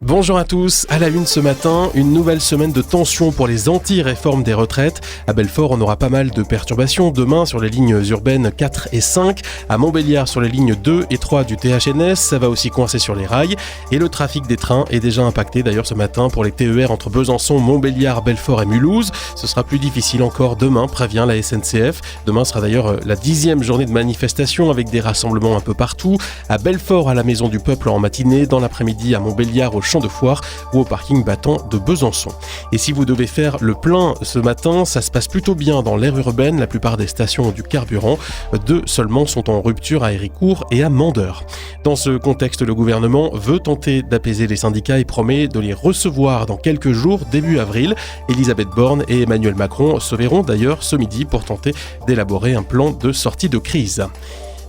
Bonjour à tous, à la une ce matin, une nouvelle semaine de tension pour les anti-réformes des retraites. À Belfort, on aura pas mal de perturbations demain sur les lignes urbaines 4 et 5. À Montbéliard, sur les lignes 2 et 3 du THNS, ça va aussi coincer sur les rails. Et le trafic des trains est déjà impacté d'ailleurs ce matin pour les TER entre Besançon, Montbéliard, Belfort et Mulhouse. Ce sera plus difficile encore demain, prévient la SNCF. Demain sera d'ailleurs la 10e journée de manifestation avec des rassemblements un peu partout. À Belfort, à la Maison du Peuple en matinée, dans l'après-midi à Montbéliard, au Champ de Foire ou au parking battant de Besançon. Et si vous devez faire le plein ce matin, ça se passe plutôt bien dans l'aire urbaine. La plupart des stations ont du carburant. 2 seulement sont en rupture à Héricourt et à Mandeure. Dans ce contexte, le gouvernement veut tenter d'apaiser les syndicats et promet de les recevoir dans quelques jours, début avril. Elisabeth Borne et Emmanuel Macron se verront d'ailleurs ce midi pour tenter d'élaborer un plan de sortie de crise.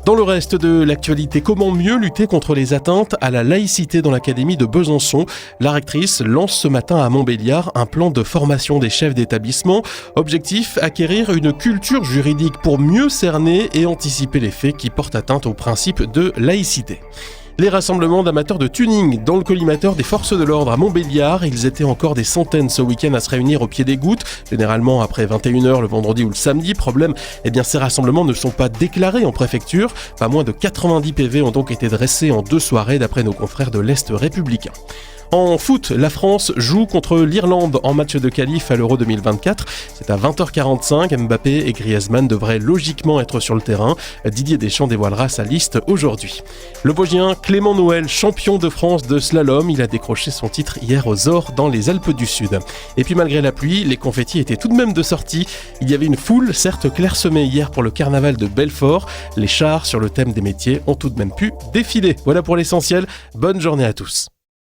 Dans le reste de l'actualité, comment mieux lutter contre les atteintes à la laïcité dans l'académie de Besançon? La rectrice lance ce matin à Montbéliard un plan de formation des chefs d'établissement. Objectif, acquérir une culture juridique pour mieux cerner et anticiper les faits qui portent atteinte au principe de laïcité. Les rassemblements d'amateurs de tuning dans le collimateur des forces de l'ordre à Montbéliard. Ils étaient encore des centaines ce week-end à se réunir au pied des gouttes, généralement après 21h le vendredi ou le samedi. Problème, ces rassemblements ne sont pas déclarés en préfecture. Pas moins de 90 PV ont donc été dressés en 2 soirées d'après nos confrères de l'Est républicain. En foot, la France joue contre l'Irlande en match de qualif à l'Euro 2024. C'est à 20h45. Mbappé et Griezmann devraient logiquement être sur le terrain. Didier Deschamps dévoilera sa liste aujourd'hui. Le Vosgien Clément Noël, champion de France de slalom, il a décroché son titre hier aux Ors dans les Alpes du Sud. Et puis malgré la pluie, les confettis étaient tout de même de sortie. Il y avait une foule, certes clairsemée hier pour le carnaval de Belfort. Les chars sur le thème des métiers ont tout de même pu défiler. Voilà pour l'essentiel. Bonne journée à tous.